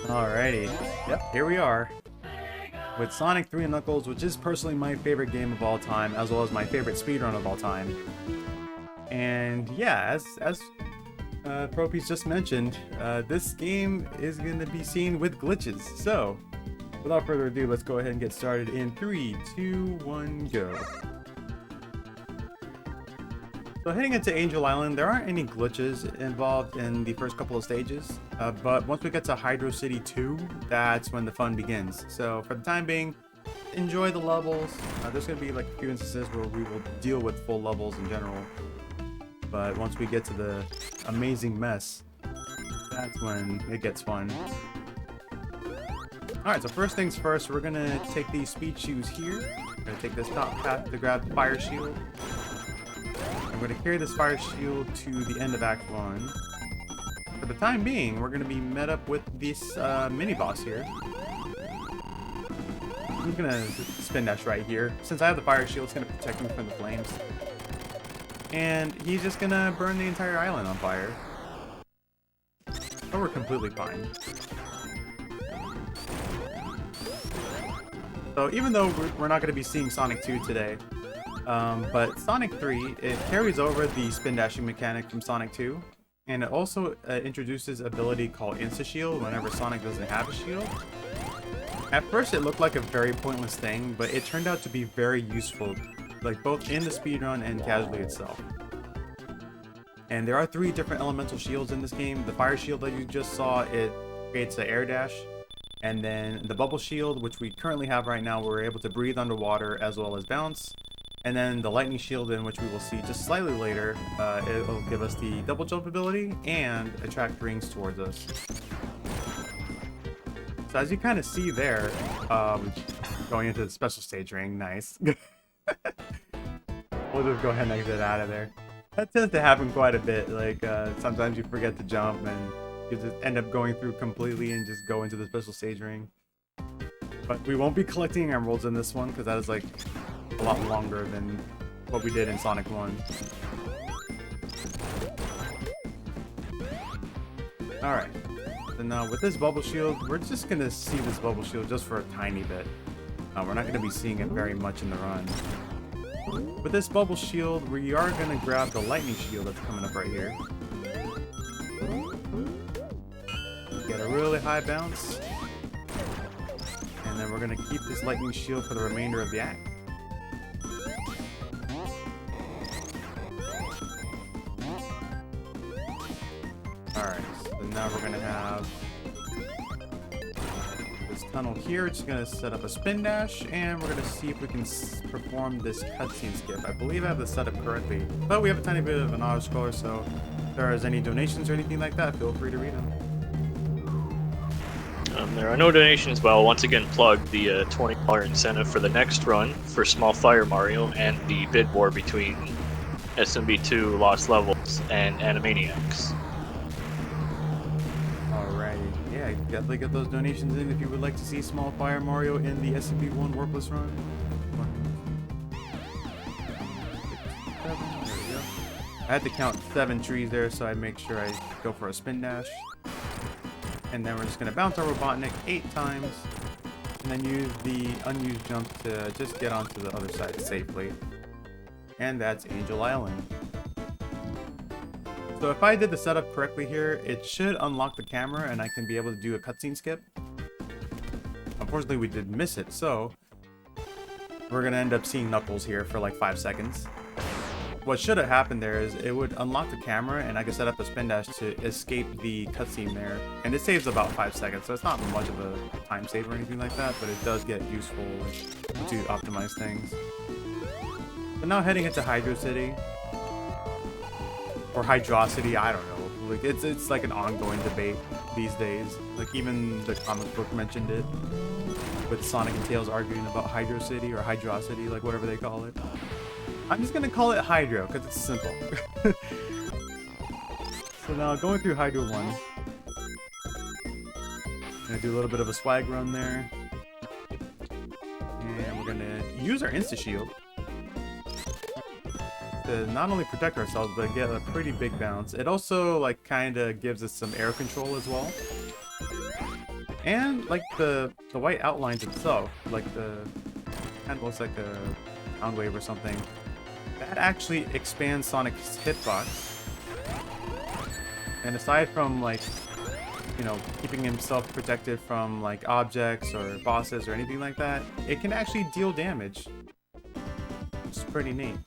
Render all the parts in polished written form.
Alrighty. Yep, here we are. With Sonic 3 and Knuckles, which is personally my favorite game of all time, as well as my favorite speedrun of all time. And yeah, as Propies just mentioned, this game is going to be seen with glitches. So, without further ado, let's go ahead and get started in 3, 2, 1, go. So heading into Angel Island, there aren't any glitches involved in the first couple of stages, but once we get to Hydro City 2, that's when the fun begins. So for the time being, enjoy the levels. There's going to be like a few instances where we will deal with full levels in general, but once we get to the amazing mess, that's when it gets fun. Alright, so first things first, we're going to take these speed shoes here. We're going to take this top path to grab the fire shield. I'm going to carry this fire shield to the end of Act 1. For the time being, we're going to be met up with this mini-boss here. I'm going to spin dash right here. Since I have the fire shield, it's going to protect me from the flames. And he's just going to burn the entire island on fire. So we're completely fine. So even though we're not going to be seeing Sonic 2 today, but Sonic 3, it carries over the spin dashing mechanic from Sonic 2, and it also introduces an ability called Insta-Shield whenever Sonic doesn't have a shield. At first it looked like a very pointless thing, but it turned out to be very useful, like both in the speedrun and casually itself. And there are 3 different elemental shields in this game. The fire shield that you just saw, it creates an air dash. And then the bubble shield, which we currently have right now, we're able to breathe underwater as well as bounce. And then the lightning shield, in which we will see just slightly later, it will give us the double jump ability and attract rings towards us. So as you kind of see there, going into the special stage ring, nice. We'll just go ahead and exit out of there. That tends to happen quite a bit, like sometimes you forget to jump and you just end up going through completely and just go into the special stage ring. But we won't be collecting emeralds in this one, because that is like a lot longer than what we did in Sonic 1. Alright, so now with this bubble shield, we're just going to see this bubble shield just for a tiny bit. We're not going to be seeing it very much in the run. With this bubble shield, we are going to grab the lightning shield that's coming up right here. Get a really high bounce. And then we're going to keep this lightning shield for the remainder of the act. Alright, so now we're going to have this tunnel here. It's going to set up a spin dash, and we're going to see if we can perform this cutscene skip. I believe I have this set up correctly, but we have a tiny bit of an auto-scroller, so if there is any donations or anything like that, feel free to read them. There are no donations, but I'll once again plug the $20 incentive for the next run for Small Fire Mario and the bid war between SMB2 Lost Levels and Animaniacs. Alrighty, yeah, definitely get those donations in if you would like to see Small Fire Mario in the SMB1 Warpless run. There we go. I had to count 7 trees there, so I make sure I go for a spin dash. And then we're just going to bounce our Robotnik 8 times, and then use the unused jump to just get onto the other side safely. And that's Angel Island. So if I did the setup correctly here, it should unlock the camera and I can be able to do a cutscene skip. Unfortunately, we did miss it, so we're going to end up seeing Knuckles here for like 5 seconds. What should have happened there is it would unlock the camera and I could set up a spin dash to escape the cutscene there. And it saves about 5 seconds, so it's not much of a time save or anything like that, but it does get useful to optimize things. So now heading into Hydro City. Or Hydrocity, I don't know. Like it's like an ongoing debate these days. Like even the comic book mentioned it, with Sonic and Tails arguing about Hydro City or Hydrocity, like whatever they call it. I'm just gonna call it Hydro because it's simple. So now going through Hydro 1, gonna do a little bit of a swag run there, and we're gonna use our Insta Shield to not only protect ourselves but get a pretty big bounce. It also like kind of gives us some air control as well. And like the white outlines itself, like the kind of looks like a sound wave or something. That actually expands Sonic's hitbox. And aside from like, you know, keeping himself protected from like objects or bosses or anything like that, it can actually deal damage. It's pretty neat.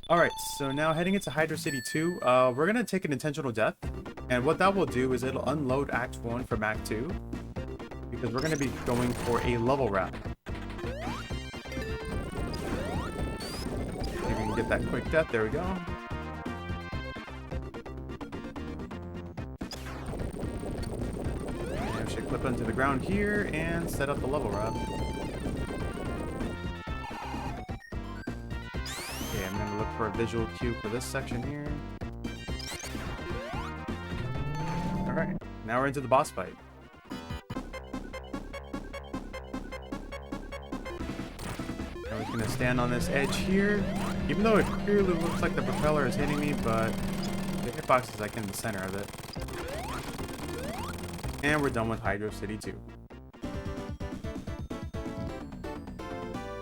Alright, so now heading into Hydro City 2, we're gonna take an intentional death. And what that will do is it'll unload Act 1 from Act 2. Because we're gonna be going for a level wrap. Maybe we can get that quick death, there we go. And we should clip onto the ground here and set up the level wrap. I'm going to look for a visual cue for this section here. Alright, now we're into the boss fight. I'm just going to stand on this edge here, even though it clearly looks like the propeller is hitting me, but the hitbox is like in the center of it. And we're done with Hydro City 2.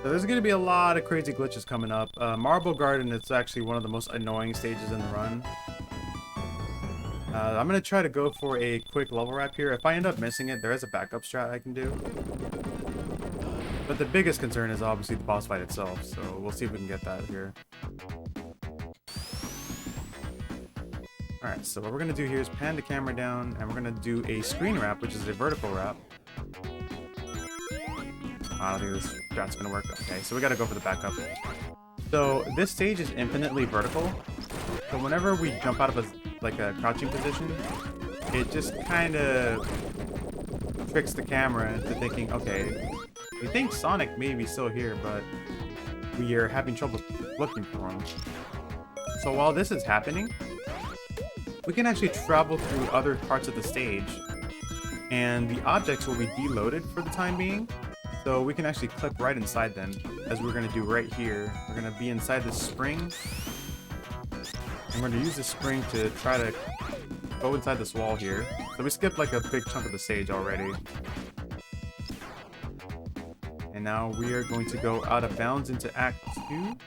So there's going to be a lot of crazy glitches coming up. Marble Garden is actually one of the most annoying stages in the run. I'm going to try to go for a quick level wrap here. If I end up missing it, there is a backup strat I can do. But the biggest concern is obviously the boss fight itself, so we'll see if we can get that here. Alright, so what we're going to do here is pan the camera down, and we're going to do a screen wrap, which is a vertical wrap. I don't think this strat's gonna work. Okay, so we gotta go for the backup. So this stage is infinitely vertical. So whenever we jump out of a crouching position, it just kind of tricks the camera into thinking, okay, we think Sonic may be still here, but we are having trouble looking for him. So while this is happening, we can actually travel through other parts of the stage, and the objects will be deloaded for the time being. So we can actually clip right inside them, as we're going to do right here. We're going to be inside this spring. And we're going to use this spring to try to go inside this wall here. So we skipped like a big chunk of the stage already. And now we are going to go out of bounds into Act 2.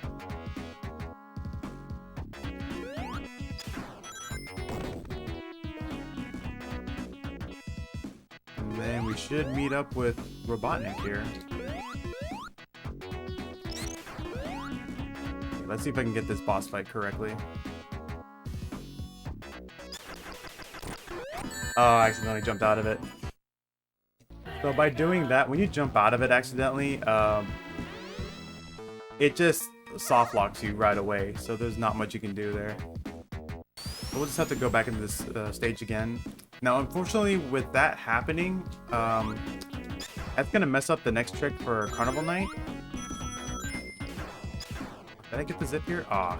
And then we should meet up with Robotnik here. Let's see if I can get this boss fight correctly. Oh, I accidentally jumped out of it. So by doing that, when you jump out of it accidentally, it just soft locks you right away. So there's not much you can do there. So we'll just have to go back into this stage again. Now, unfortunately, with that happening, that's gonna mess up the next trick for Carnival Night. Did I get the zip here? Ah,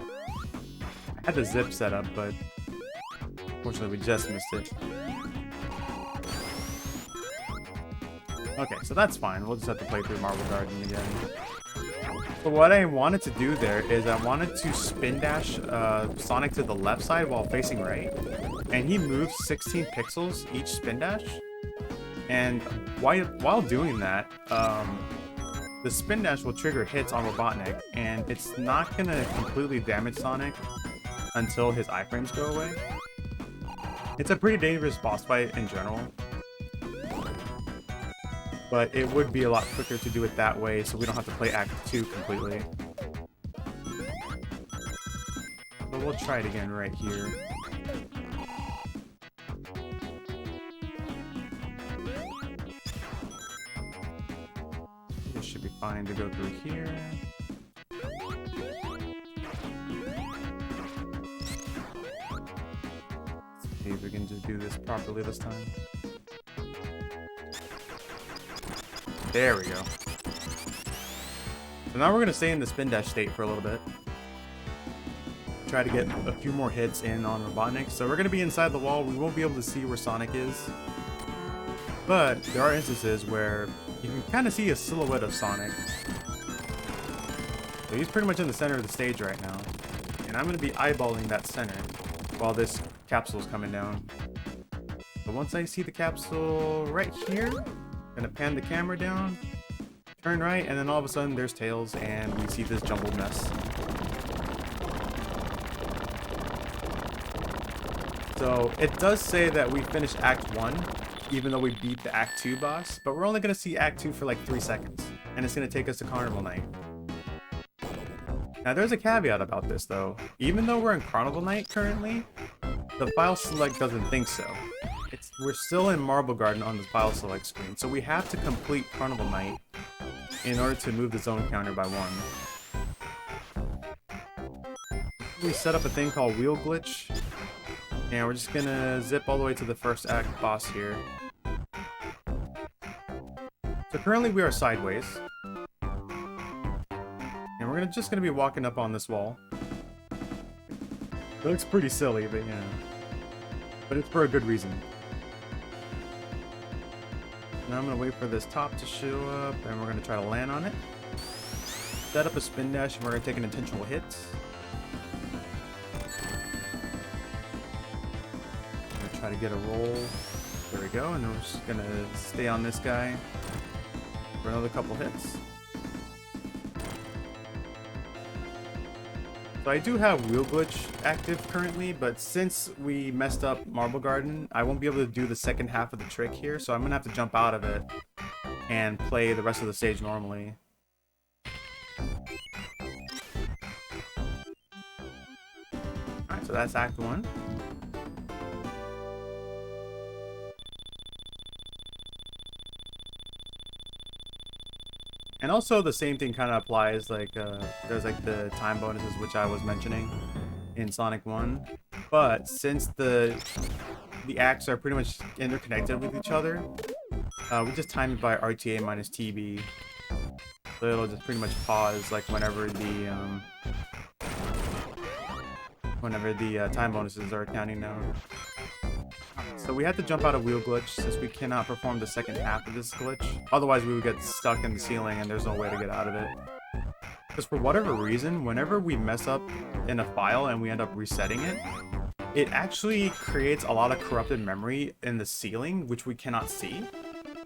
I had the zip set up, but unfortunately we just missed it. Okay, so that's fine. We'll just have to play through Marble Garden again. So what I wanted to do there is I wanted to spin dash Sonic to the left side while facing right. And he moves 16 pixels each spin dash. And while doing that, the spin dash will trigger hits on Robotnik, and it's not gonna completely damage Sonic until his iframes go away. It's a pretty dangerous boss fight in general, but it would be a lot quicker to do it that way, so we don't have to play Act 2 completely. But we'll try it again right here. This should be fine to go through here. Let's see if we can just do this properly this time. There we go. So now we're going to stay in the spin dash state for a little bit. Try to get a few more hits in on Robotnik. So we're going to be inside the wall. We won't be able to see where Sonic is. But there are instances where you can kind of see a silhouette of Sonic. So he's pretty much in the center of the stage right now. And I'm going to be eyeballing that center while this capsule is coming down. So once I see the capsule right here, I'm gonna pan the camera down, turn right, and then all of a sudden there's Tails, and we see this jumbled mess. So it does say that we finished Act 1, even though we beat the Act 2 boss, but we're only gonna see Act 2 for like 3 seconds, and it's gonna take us to Carnival Night. Now there's a caveat about this though. Even though we're in Carnival Night currently, the file select doesn't think so. We're still in Marble Garden on the file select screen, so we have to complete Carnival Night in order to move the zone counter by 1. We set up a thing called Wheel Glitch, and we're just gonna zip all the way to the first act boss here. So currently we are sideways. And we're just gonna be walking up on this wall. It looks pretty silly, but yeah. But it's for a good reason. Now I'm gonna wait for this top to show up, and we're gonna try to land on it. Set up a spin dash, and we're gonna take an intentional hit. I'm gonna try to get a roll. There we go, and then we're just gonna stay on this guy for another couple hits. So I do have Wheel Glitch active currently, but since we messed up Marble Garden, I won't be able to do the second half of the trick here, so I'm gonna have to jump out of it and play the rest of the stage normally. Alright, so that's Act 1. And also the same thing kind of applies, like there's like the time bonuses which I was mentioning in Sonic 1, but since the acts are pretty much interconnected with each other, we just time it by RTA minus TB, so it'll just pretty much pause like whenever the time bonuses are counting down. So we had to jump out of Wheel Glitch since we cannot perform the second half of this glitch. Otherwise we would get stuck in the ceiling and there's no way to get out of it. Because for whatever reason, whenever we mess up in a file and we end up resetting it, it actually creates a lot of corrupted memory in the ceiling, which we cannot see.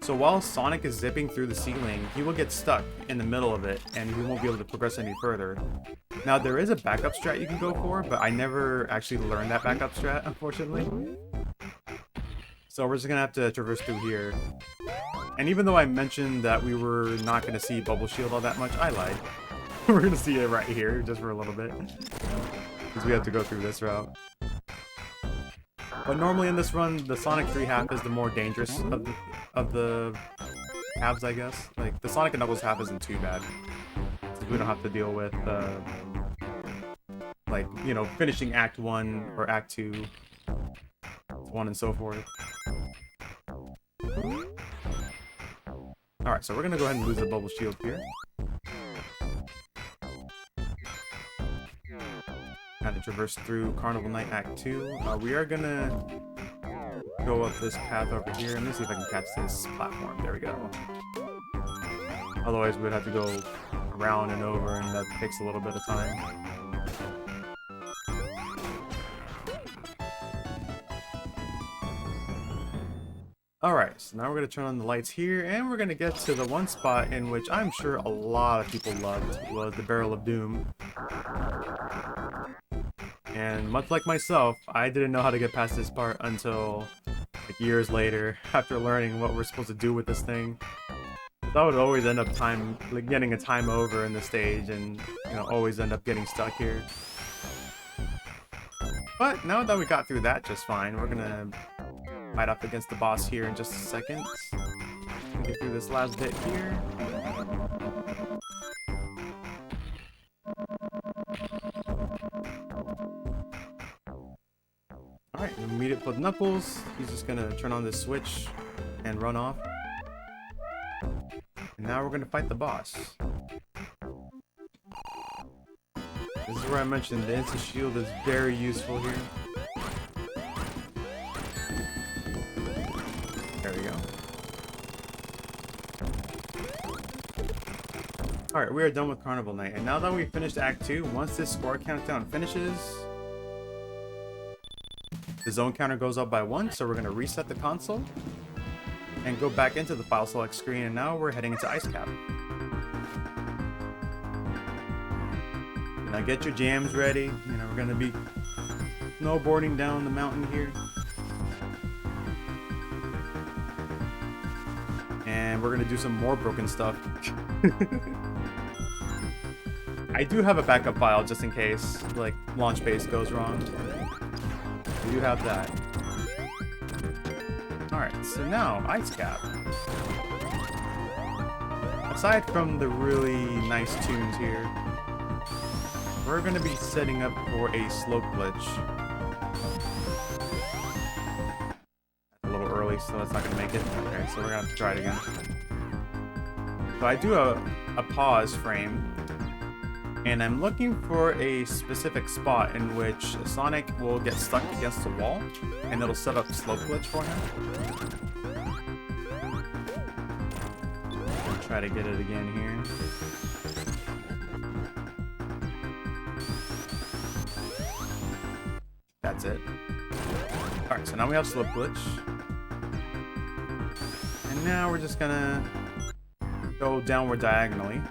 So while Sonic is zipping through the ceiling, he will get stuck in the middle of it and he won't be able to progress any further. Now there is a backup strat you can go for, but I never actually learned that backup strat, unfortunately. So we're just gonna have to traverse through here. And even though I mentioned that we were not gonna see Bubble Shield all that much, I lied. We're gonna see it right here, just for a little bit. Because we have to go through this route. But normally in this run, the Sonic 3 half is the more dangerous of the halves, I guess. Like, the Sonic and Knuckles half isn't too bad. Since we don't have to deal with, like, you know, finishing Act 1 or Act 2. So on and so forth. Alright, so we're gonna go ahead and lose the Bubble Shield here. Kind of traverse through Carnival Night Act 2. We are gonna go up this path over here. Let me see if I can catch this platform. There we go. Otherwise, we'd have to go around and over, and that takes a little bit of time. Alright, so now we're going to turn on the lights here, and we're going to get to the one spot in which I'm sure a lot of people loved, was the Barrel of Doom. And much like myself, I didn't know how to get past this part until like years later, after learning what we're supposed to do with this thing. I would always end up getting a time over in the stage, and you know, always end up getting stuck here. But now that we got through that just fine, we're gonna fight up against the boss here in just a second. Get through this last bit here. Alright, we meet up with Knuckles. He's just gonna turn on this switch and run off. And now we're gonna fight the boss. This is where I mentioned the instant shield is very useful here. There we go. Alright, we are done with Carnival Night. And now that we've finished Act 2, once this score countdown finishes, The zone counter goes up by 1, so we're going to reset the console and go back into the file select screen, and now we're heading into Ice Cap. Now get your jams ready. You know, we're going to be snowboarding down the mountain here. And we're going to do some more broken stuff. I do have a backup file just in case, like, launch base goes wrong. We do have that. Alright, so now, Ice Cap. Aside from the really nice tunes here, we're going to be setting up for a slope glitch. A little early, so that's not going to make it. Okay, so we're going to have to try it again. So I do a pause frame, and I'm looking for a specific spot in which Sonic will get stuck against the wall, and it'll set up a slope glitch for him. I'll try to get it again here. That's it. Alright, so now we have slope glitch. And now we're just gonna go downward diagonally.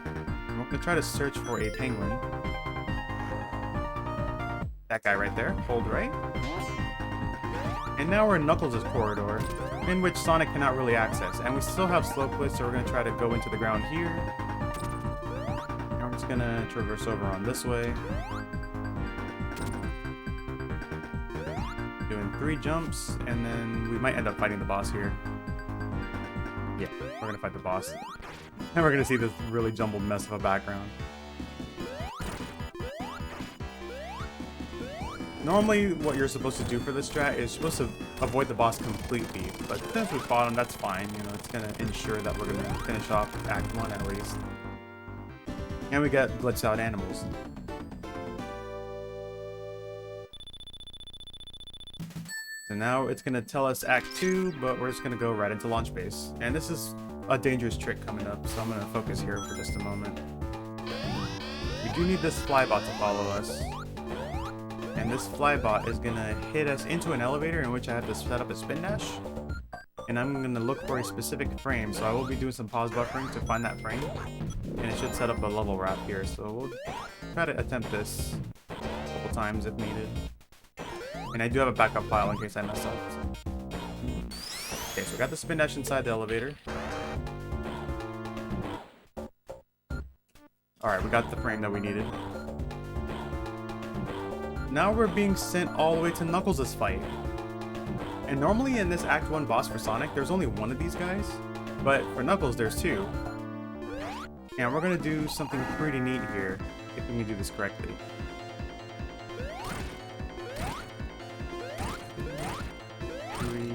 We're gonna try to search for a penguin. That guy right there. Hold right. And now we're in Knuckles' corridor, in which Sonic cannot really access. And we still have slope glitch, so we're gonna try to go into the ground here. And we're just gonna traverse over on this way. Doing 3 jumps, and then we might end up fighting the boss here. Yeah, we're gonna fight the boss. And we're gonna see this really jumbled mess of a background. Normally, what you're supposed to do for this strat is supposed to avoid the boss completely, but since we fought him, that's fine. You know, it's gonna ensure that we're gonna finish off Act 1 at least. And we got glitched out animals. So now it's gonna tell us Act 2, but we're just gonna go right into launch base. And this is a dangerous trick coming up, so I'm gonna focus here for just a moment. We do need this flybot to follow us. And this flybot is gonna hit us into an elevator in which I have to set up a spin dash. And I'm gonna look for a specific frame, so I will be doing some pause buffering to find that frame. And it should set up a level wrap here, so we'll try to attempt this a couple times if needed. And I do have a backup file in case I mess up. Okay, so we got the spin dash inside the elevator. Alright, we got the frame that we needed. Now we're being sent all the way to Knuckles' fight. And normally in this Act 1 boss for Sonic, there's only one of these guys. But for Knuckles, there's 2. And we're gonna do something pretty neat here, if we can do this correctly. 3,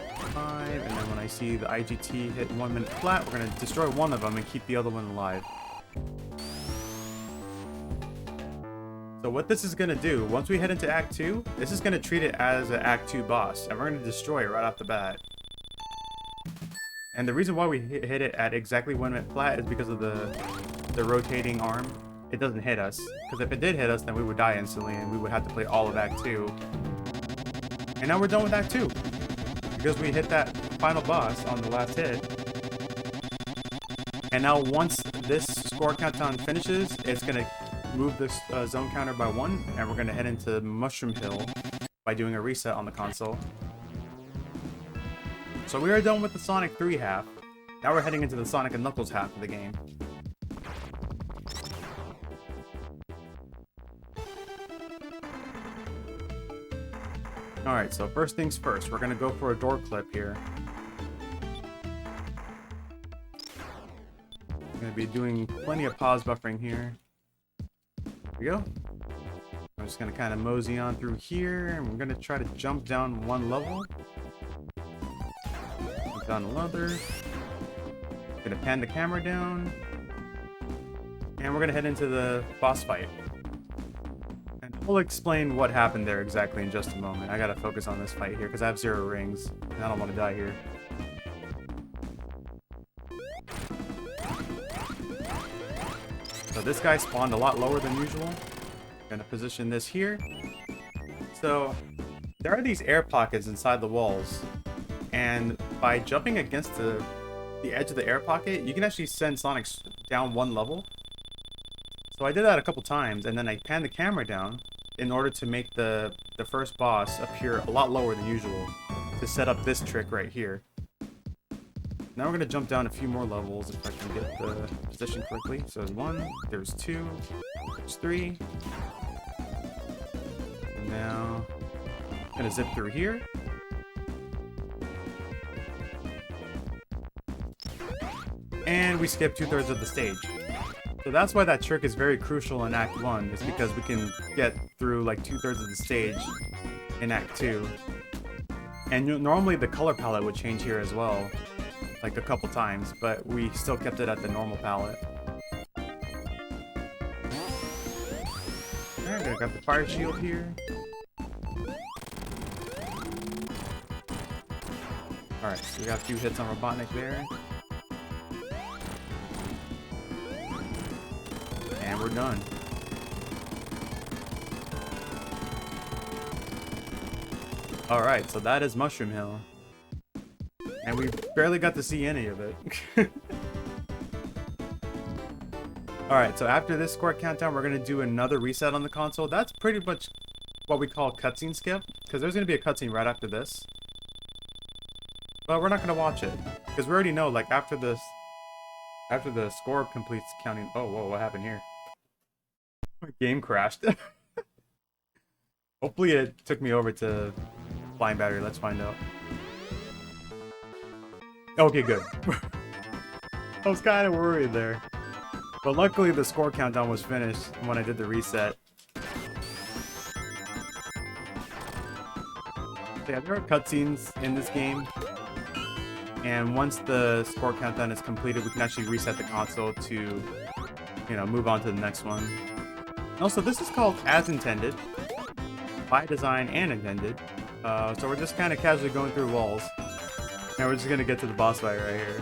4, 5, and then when I see the IGT hit 1 minute flat, we're gonna destroy one of them and keep the other one alive. So what this is gonna do, once we head into Act 2, this is gonna treat it as an Act 2 boss, and we're gonna destroy it right off the bat. And the reason why we hit it at exactly 1 minute flat is because of the rotating arm. It doesn't hit us, because if it did hit us, then we would die instantly, and we would have to play all of Act 2. And now we're done with Act 2, because we hit that final boss on the last hit. And now once this score countdown finishes, it's gonna move this zone counter by 1, and we're gonna head into Mushroom Hill by doing a reset on the console. So we are done with the Sonic 3 half. Now we're heading into the Sonic and Knuckles half of the game. Alright, so first things first, we're gonna go for a door clip here. I'm gonna be doing plenty of pause buffering here. There we go. I'm just gonna kind of mosey on through here, and we're gonna try to jump down 1 level. Jump down another. Gonna pan the camera down. And we're gonna head into the boss fight. And we'll explain what happened there exactly in just a moment. I gotta focus on this fight here, because I have 0 rings, and I don't want to die here. So this guy spawned a lot lower than usual. Gonna position this here. So there are these air pockets inside the walls, and by jumping against the edge of the air pocket, you can actually send Sonic down one level. So I did that a couple times, and then I panned the camera down in order to make the first boss appear a lot lower than usual to set up this trick right here. Now we're gonna jump down a few more levels if I can get the position correctly. So there's 1, there's 2, there's 3. And now I'm gonna zip through here. And we skip 2/3 of the stage. So that's why that trick is very crucial in Act 1, is because we can get through like 2/3 of the stage in Act 2. And normally the color palette would change here as well, like a couple times, but we still kept it at the normal palette. Alright, gonna grab the fire shield here. Alright, so we got a few hits on Robotnik there. And we're done. Alright, so that is Mushroom Hill. And we barely got to see any of it. Alright, so after this score countdown, we're going to do another reset on the console. That's pretty much what we call cutscene skip, because there's going to be a cutscene right after this. But we're not going to watch it, because we already know, like, after the score completes counting... Oh, whoa, what happened here? My game crashed. Hopefully it took me over to flying battery. Let's find out. Okay, good. I was kind of worried there. But luckily the score countdown was finished when I did the reset. Yeah, there are cutscenes in this game. And once the score countdown is completed, we can actually reset the console to, you know, move on to the next one. Also, this is called As Intended, by design and intended. So we're just kind of casually going through walls. And we're just going to get to the boss fight right here.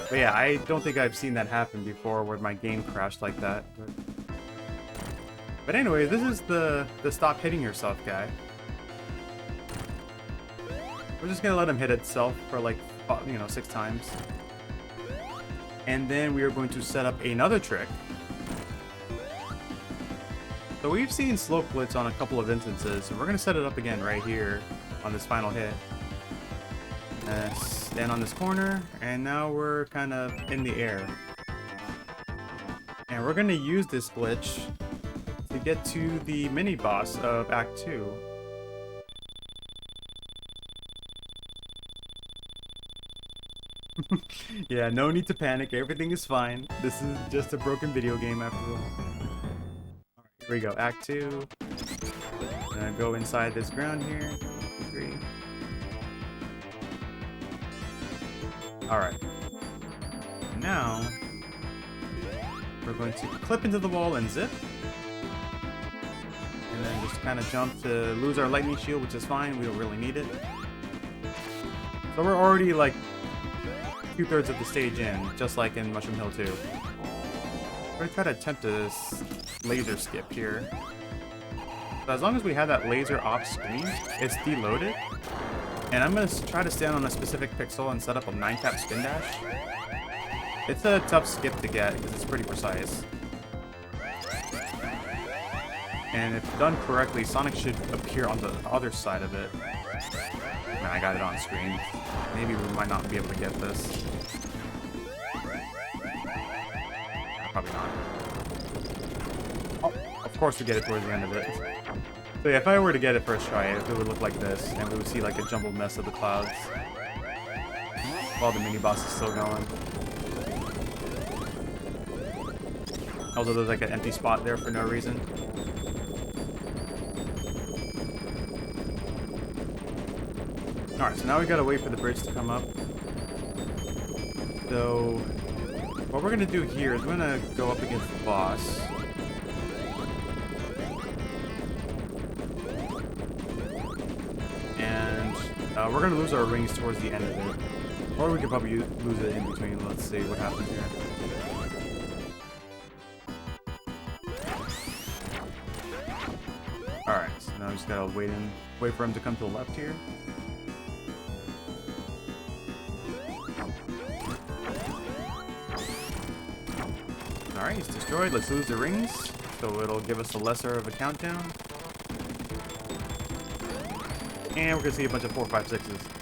But yeah, I don't think I've seen that happen before where my game crashed like that. But anyway, this is the stop hitting yourself guy. We're just going to let him hit itself for like, you know, 6 times. And then we are going to set up another trick. So we've seen Slope Blitz on a couple of instances, and we're going to set it up again right here on this final hit. Stand on this corner, and now we're kind of in the air. And we're going to use this glitch to get to the mini-boss of Act 2. Yeah, no need to panic, everything is fine. This is just a broken video game after all. Alright, here we go, Act 2. Gonna go inside this ground here. 3. Alright. Now, we're going to clip into the wall and zip. And then just kind of jump to lose our lightning shield, which is fine, we don't really need it. So we're already like 2/3 of the stage in, just like in Mushroom Hill 2. We're gonna try to attempt a laser skip here. So as long as we have that laser off screen, it's deloaded. And I'm gonna try to stand on a specific pixel and set up a 9-tap spin dash. It's a tough skip to get because it's pretty precise. And if done correctly, Sonic should appear on the other side of it. And I got it on screen. Maybe we might not be able to get this. Probably not. Oh, of course we get it towards the end of it. So yeah, if I were to get it first try, it would look like this, and we would see like a jumbled mess of the clouds. While the mini-boss is still going. Also, there's like an empty spot there for no reason. Alright, so now we gotta wait for the bridge to come up. So, what we're gonna do here is we're gonna go up against the boss. And we're gonna lose our rings towards the end of it. Or we could probably lose it in between. Let's see what happens here. Alright, so now we just gotta wait for him to come to the left here. Alright, he's destroyed. Let's lose the rings, so it'll give us a lesser of a countdown. And we're gonna see a bunch of 4, 5, 6s.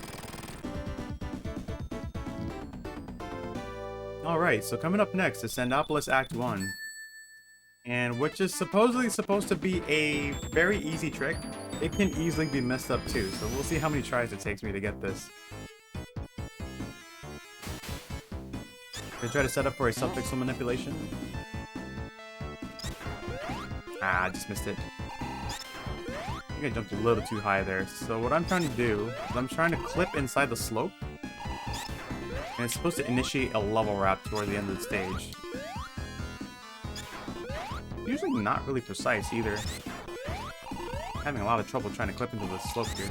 Alright, so coming up next is Sendopolis Act One. And which is supposedly supposed to be a very easy trick. It can easily be messed up too, so we'll see how many tries it takes me to get this. Gonna try to set up for a subpixel manipulation. Ah, I just missed it. I think I jumped a little too high there. So what I'm trying to do is I'm trying to clip inside the slope. And it's supposed to initiate a level wrap toward the end of the stage. Usually not really precise either. Having a lot of trouble trying to clip into the slope here.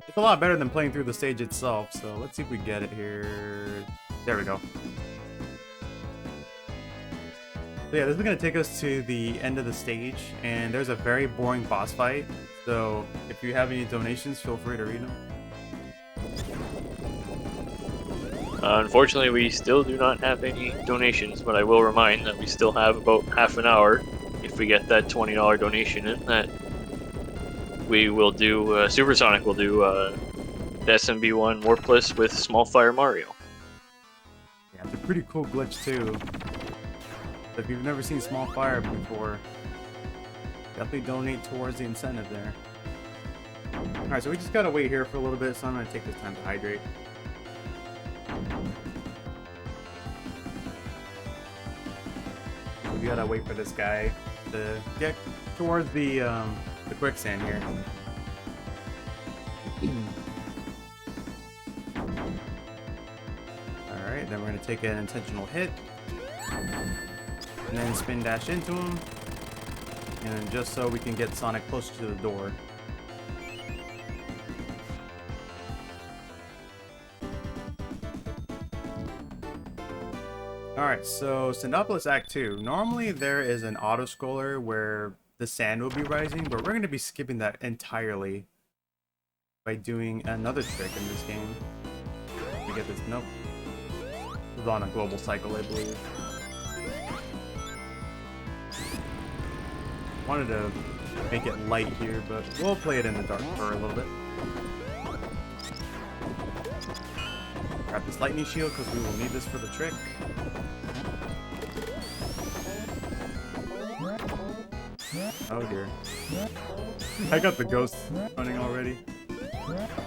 It's a lot better than playing through the stage itself, so let's see if we get it here. There we go. So yeah, this is going to take us to the end of the stage, and there's a very boring boss fight, so if you have any donations, feel free to read them. Unfortunately, we still do not have any donations, but I will remind that we still have about half an hour. If we get that $20 donation in, that we will do, SuperSonic will do the SMB1 Warpless with Small Fire Mario. Yeah, it's a pretty cool glitch too. If you've never seen Small Fire before, definitely donate towards the incentive there. Alright, so we just gotta wait here for a little bit, so I'm gonna take this time to hydrate. We gotta wait for this guy to get towards the quicksand here. Alright, then we're gonna take an intentional hit. And then spin dash into him. And then just so we can get Sonic closer to the door. Alright, so Cindapolis Act 2. Normally there is an auto-scroller where the sand will be rising, but we're going to be skipping that entirely by doing another trick in this game. We get this, nope. This is on a global cycle, I believe. Wanted to make it light here, but we'll play it in the dark for a little bit. Grab this lightning shield because we will need this for the trick. Oh dear. I got the ghost running already.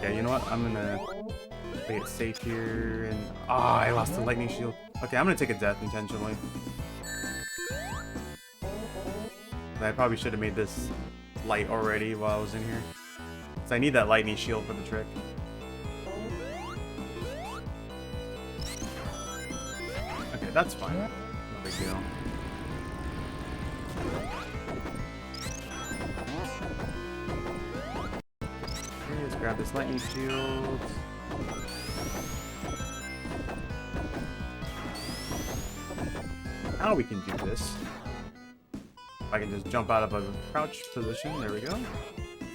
Yeah, you know what? I'm gonna play it safe here and... Ah, I lost the lightning shield. Okay, I'm gonna take a death intentionally. I probably should have made this light already while I was in here. So I need that lightning shield for the trick. Okay, that's fine. No big deal. Okay, let's grab this lightning shield. Now we can do this. I can just jump out of a crouch position. There we go.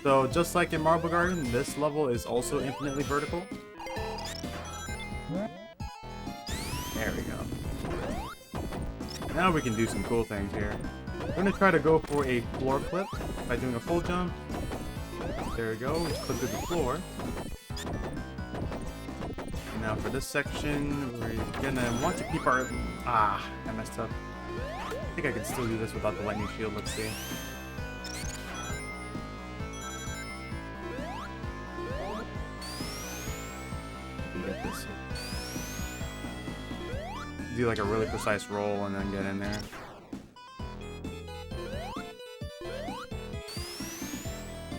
So just like in Marble Garden, this level is also infinitely vertical. There we go. Now we can do some cool things here. We're going to try to go for a floor clip by doing a full jump. There we go. We clip through the floor. Now for this section, we're going to want to keep our... Ah, I messed up. I think I can still do this without the lightning shield. Let's see. Get this. Do like a really precise roll and then get in there.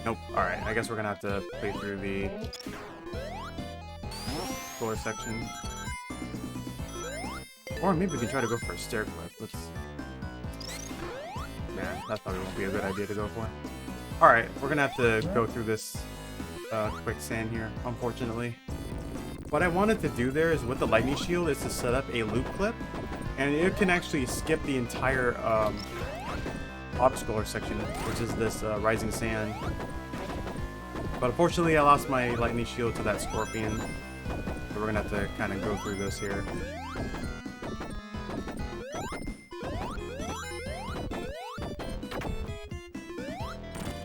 Nope. Alright, I guess we're gonna have to play through the floor section. Or maybe we can try to go for a stair clip. Let's... Yeah, that probably won't be a good idea to go for. Alright, we're gonna have to go through this quicksand here, unfortunately. What I wanted to do there is with the lightning shield is to set up a loop clip, and it can actually skip the entire obstacle section, which is this rising sand. But unfortunately, I lost my lightning shield to that scorpion, so we're gonna have to kind of go through this here.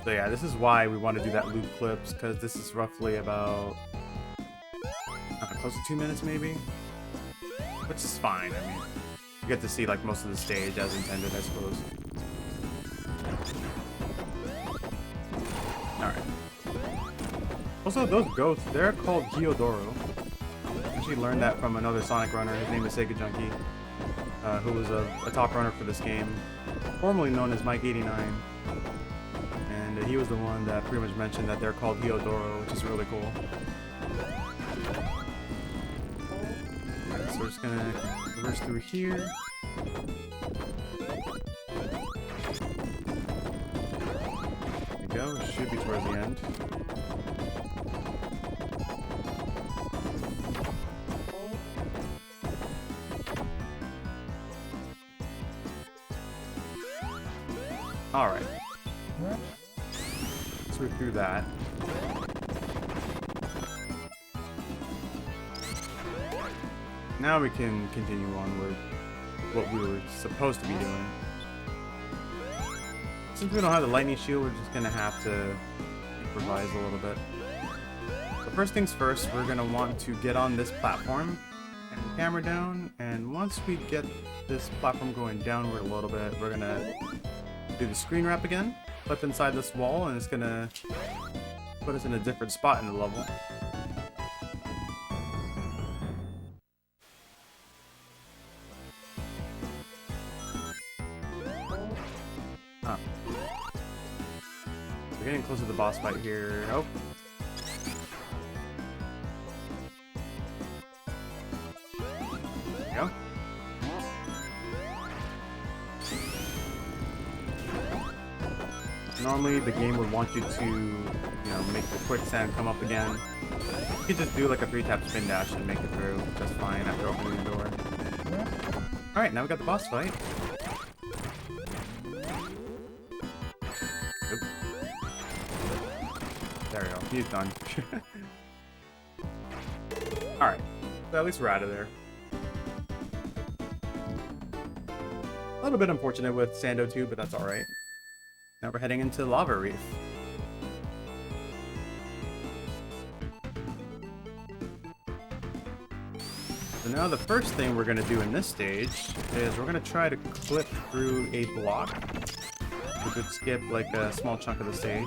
So yeah, this is why we want to do that loop clips, because this is roughly about close to 2 minutes maybe, which is fine. I mean, you get to see like most of the stage as intended, I suppose. Alright. Also, those ghosts, they're called Hyodoro. I actually learned that from another Sonic runner. His name is Sega Junkie, who was a top runner for this game, formerly known as Mike89. And he was the one that pretty much mentioned that they're called Hyodoro, which is really cool. Alright, so we're just gonna reverse through here. There we go, should be towards the end. Alright. So we're through that. Now we can continue on with what we were supposed to be doing. Since we don't have the lightning shield, we're just gonna have to improvise a little bit. But first things first, we're gonna want to get on this platform and the camera down, and once we get this platform going downward a little bit, we're gonna do the screen wrap again, flip inside this wall, and it's gonna put us in a different spot in the level. We're getting close to the boss fight here. Oh. There we go. Normally the game would want you to, make the quicksand come up again. You could just do like a 3-tap spin dash and make it through just fine after opening the door. Alright, now we got the boss fight. Oops. There we go, he's done. Alright, so at least we're out of there. A little bit unfortunate with Sando 2, but that's alright. Now we're heading into Lava Reef. So now the first thing we're going to do in this stage is we're going to try to clip through a block, which would skip like a small chunk of the stage.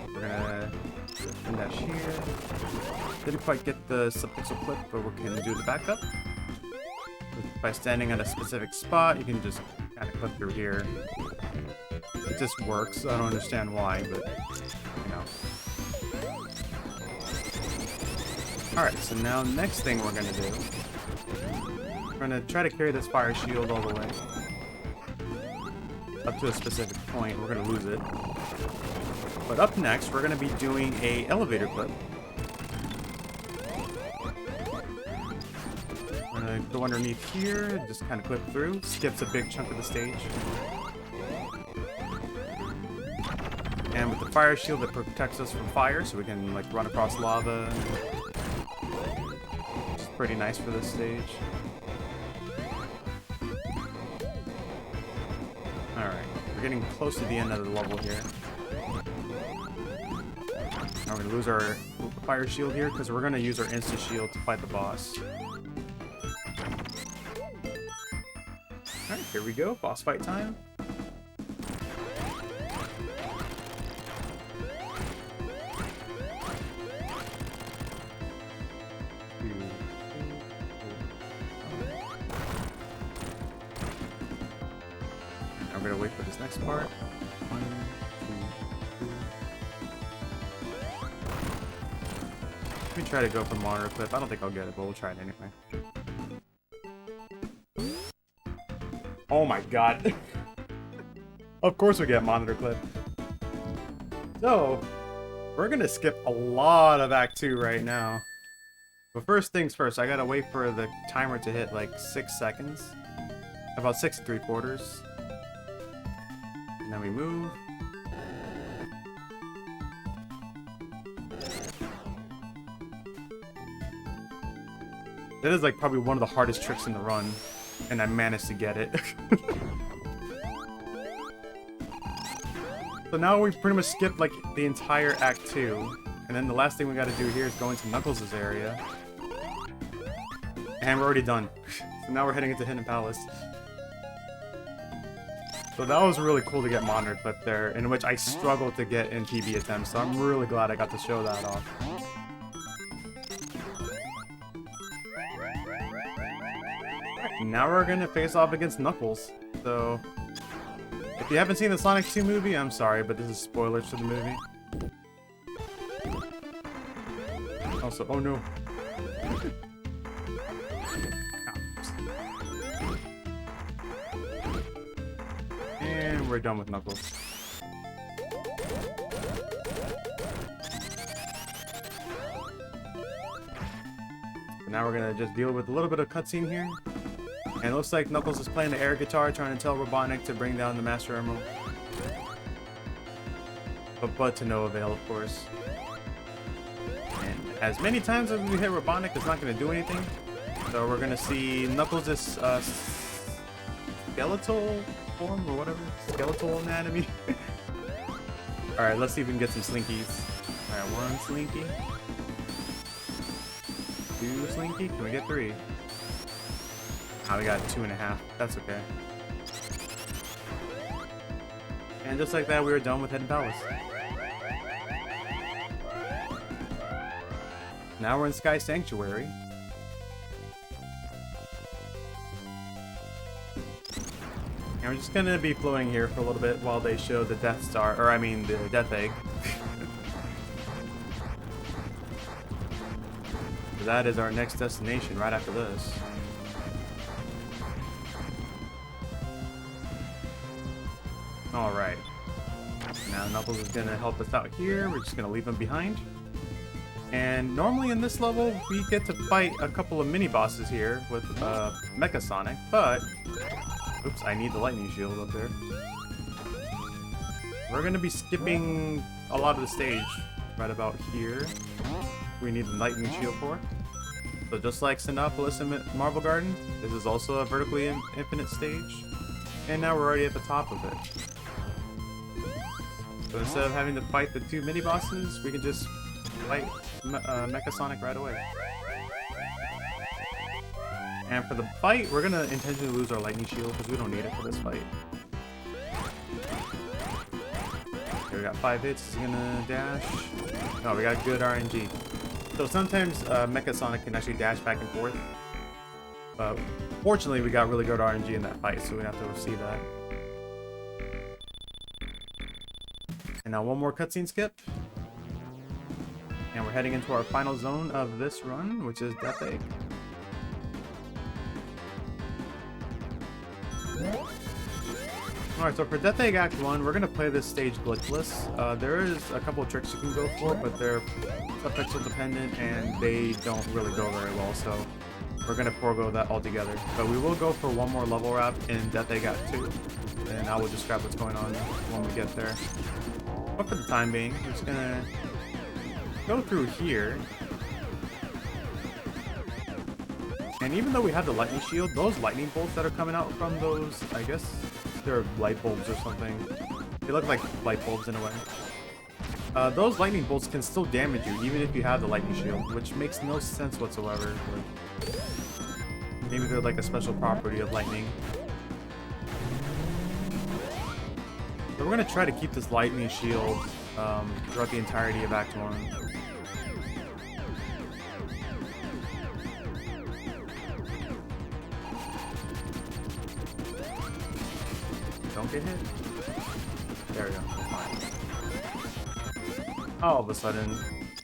We're going to spin dash here. Didn't quite get the subpixel clip, but we can do the backup. By standing at a specific spot, you can just kind of clip through here. It just works. I don't understand why, but Alright, so now next thing we're gonna do, we're gonna try to carry this fire shield all the way up to a specific point. We're gonna lose it. But up next, we're gonna be doing a elevator clip. We're gonna go underneath here, just kind of clip through. Skips a big chunk of the stage. And with the fire shield, it protects us from fire, so we can like run across lava. It's pretty nice for this stage. Alright, we're getting close to the end of the level here. Now we're gonna lose our fire shield here, because we're gonna use our insta shield to fight the boss. Alright, here we go, boss fight time. I'm gonna wait for this next part. 1, 2, 3. Let me try to go for monitor clip. I don't think I'll get it, but we'll try it anyway. Oh my god. Of course we get monitor clip. So, we're gonna skip a lot of Act 2 right now. But first things first, I gotta wait for the timer to hit like 6 seconds. About 6 3/4. And then we move. That is like probably one of the hardest tricks in the run, and I managed to get it. So now we've pretty much skipped like the entire Act 2, and then the last thing we got to do here is go into Knuckles' area. And we're already done. So now we're heading into Hidden Palace. So that was really cool to get monitored clip there, in which I struggled to get in PB attempts, so I'm really glad I got to show that off. Now we're gonna face off against Knuckles. So, if you haven't seen the Sonic 2 movie, I'm sorry, but this is spoilers for the movie. Also, oh no. And we're done with Knuckles. So now we're gonna just deal with a little bit of cutscene here. And it looks like Knuckles is playing the air guitar, trying to tell Robotnik to bring down the Master Emerald. But to no avail, of course. And as many times as we hit Robotnik, it's not going to do anything. So we're going to see Knuckles' skeletal form, or whatever. Skeletal anatomy. Alright, let's see if we can get some slinkies. Alright, 1 slinky. 2 slinky. Can we get 3? Oh, we got 2.5. That's okay. And just like that, we were done with Hidden Palace. Now we're in Sky Sanctuary. And we're just gonna be floating here for a little bit while they show the Death Star, or I mean the Death Egg. That is our next destination right after this. Alright. Now Knuckles is gonna help us out here. We're just gonna leave him behind. And normally in this level, we get to fight a couple of mini-bosses here with Mecha Sonic, but... Oops, I need the lightning shield up there. We're gonna be skipping a lot of the stage right about here. We need the lightning shield for. So just like Sendopolis and Marble Garden, this is also a vertically infinite stage. And now we're already at the top of it. So instead of having to fight the 2 mini-bosses, we can just fight Mecha Sonic right away. And for the fight, we're gonna intentionally lose our lightning shield because we don't need it for this fight. Okay, we got 5 hits. He's gonna dash. Oh, we got good RNG. So sometimes Mecha Sonic can actually dash back and forth. But fortunately, we got really good RNG in that fight, so we have to see that. And now one more cutscene skip. And we're heading into our final zone of this run, which is Death Egg. Alright, so for Death Egg Act 1, we're going to play this stage glitchless. There is a couple of tricks you can go for, but they're subpixel dependent and they don't really go very well, so we're going to forego that altogether. But we will go for one more level wrap in Death Egg Act 2, and I will describe what's going on when we get there. But for the time being, we're just going to go through here. And even though we have the lightning shield, those lightning bolts that are coming out from those, I guess they're light bulbs or something. They look like light bulbs in a way. Those lightning bolts can still damage you even if you have the lightning shield, which makes no sense whatsoever. Like, maybe they're like a special property of lightning. So we're gonna try to keep this lightning shield throughout the entirety of Act 1. Don't get hit. There we go. All of a sudden,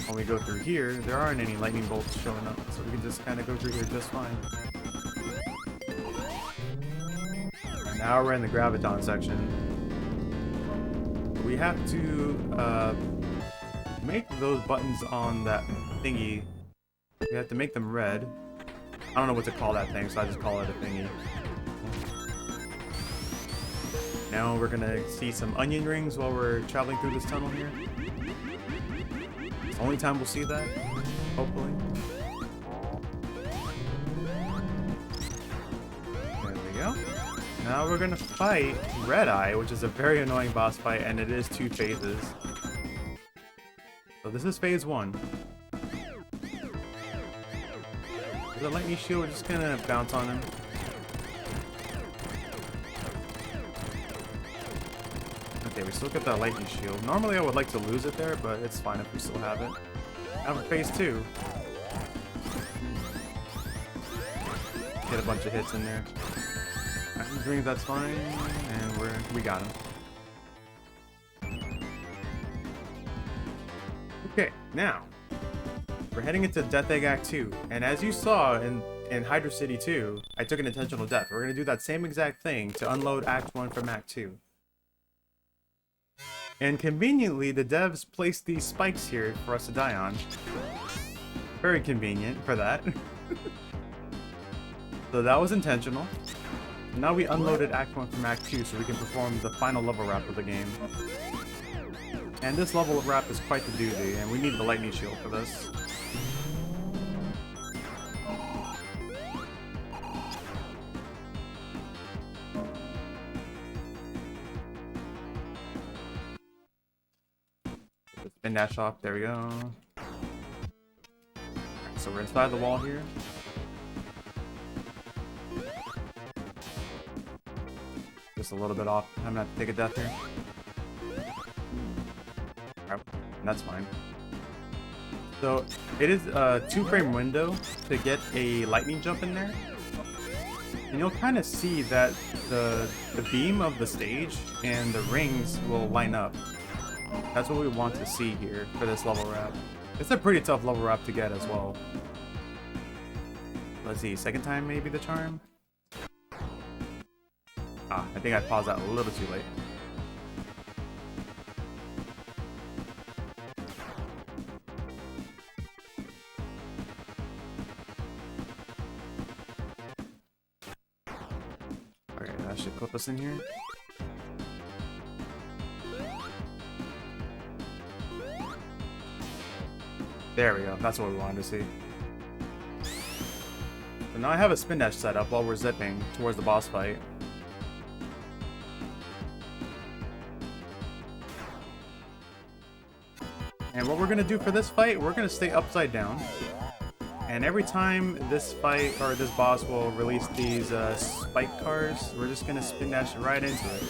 when we go through here, there aren't any lightning bolts showing up, so we can just kind of go through here just fine. And now we're in the Graviton section. We have to make those buttons on that thingy. We have to make them red. I don't know what to call that thing, so I just call it a thingy. Now we're gonna see some onion rings while we're traveling through this tunnel here. It's the only time we'll see that, hopefully. There we go. Now we're gonna fight Red Eye, which is a very annoying boss fight, and it is 2 phases. So this is phase 1. The lightning shield, we're just gonna bounce on him. Okay, we still get that lightning shield. Normally I would like to lose it there, but it's fine if we still have it. Now for phase 2. Get a bunch of hits in there. Rings, that's fine, and we got him. Okay, now we're heading into Death Egg Act 2, and as you saw in Hydra City 2, I took an intentional death. We're gonna do that same exact thing to unload Act 1 from Act 2. And conveniently, the devs placed these spikes here for us to die on. Very convenient for that. So that was intentional. Now we unloaded Act 1 from Act 2 so we can perform the final level wrap of the game. And this level wrap is quite the doozy, and we need the lightning shield for this. Spin dash off, there we go. Alright, so we're inside the wall here. Just a little bit off. I'm gonna have to take a death here. Alright, that's fine. So it is a 2-frame window to get a lightning jump in there. And you'll kind of see that the beam of the stage and the rings will line up. That's what we want to see here for this level wrap. It's a pretty tough level wrap to get as well. Let's see, second time maybe the charm? Ah, I think I paused that a little too late. Okay, that should clip us in here. There we go, that's what we wanted to see. So now I have a spin dash set up while we're zipping towards the boss fight. And what we're going to do for this fight, we're going to stay upside down. And every time this fight, or this boss will release these spike cars, we're just going to spin dash right into it.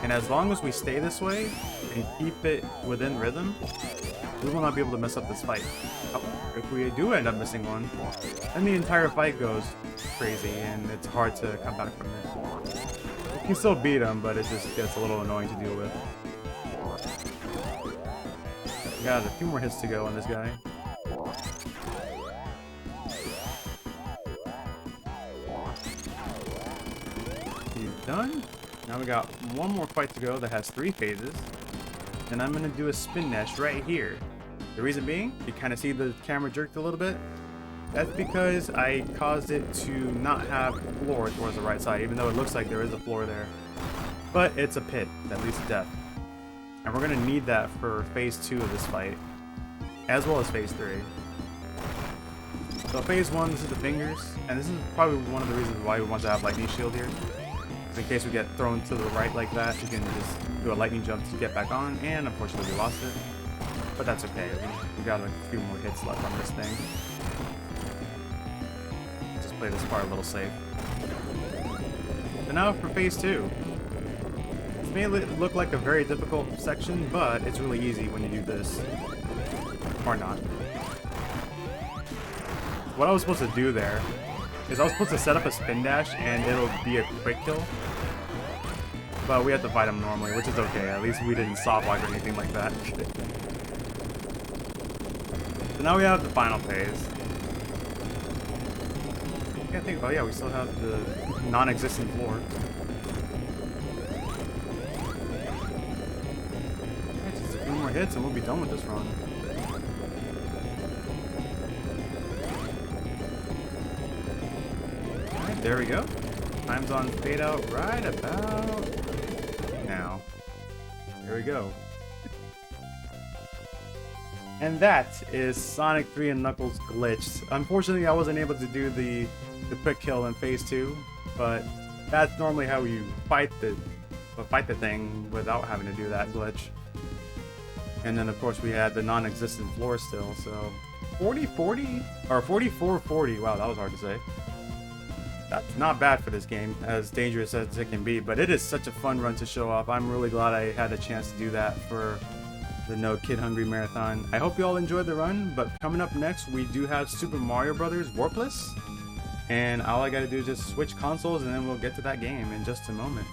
And as long as we stay this way, and keep it within rhythm, we will not be able to mess up this fight. If we do end up missing one, then the entire fight goes crazy, and it's hard to come back from it. You can still beat him, but it just gets a little annoying to deal with. Got a few more hits to go on this guy. He's done. Now we got one more fight to go that has 3 phases. And I'm gonna do a spin dash right here. The reason being, you kind of see the camera jerked a little bit. That's because I caused it to not have floor towards the right side, even though it looks like there is a floor there. But it's a pit that leads to death. And we're going to need that for phase 2 of this fight, as well as phase 3. So phase 1, this is the fingers, and this is probably one of the reasons why we want to have lightning shield here. In case we get thrown to the right like that, you can just do a lightning jump to get back on, and unfortunately we lost it. But that's okay, we got a few more hits left on this thing. Just play this part a little safe. So now for phase 2. This may look like a very difficult section, but it's really easy when you do this. Or not. What I was supposed to do there is I was supposed to set up a spin dash and it'll be a quick kill. But we had to fight him normally, which is okay. At least we didn't soft lock or anything like that. So now we have the final phase. I can't think about, yeah, we still have the non-existent floor. Just a few more hits and we'll be done with this run. Alright, there we go. Time's on fade out right about now. Here we go. And that is Sonic 3 and Knuckles glitched. Unfortunately, I wasn't able to do the quick kill in phase 2, but that's normally how you fight the thing without having to do that glitch. And then of course we had the non-existent floor still, so 40-40 or 44-40. Wow, that was hard to say. That's not bad for this game, as dangerous as it can be, but it is such a fun run to show off. I'm really glad I had a chance to do that for the No Kid Hungry Marathon. I hope you all enjoyed the run, but coming up next we do have Super Mario Brothers Warpless, and all I gotta do is just switch consoles and then we'll get to that game in just a moment.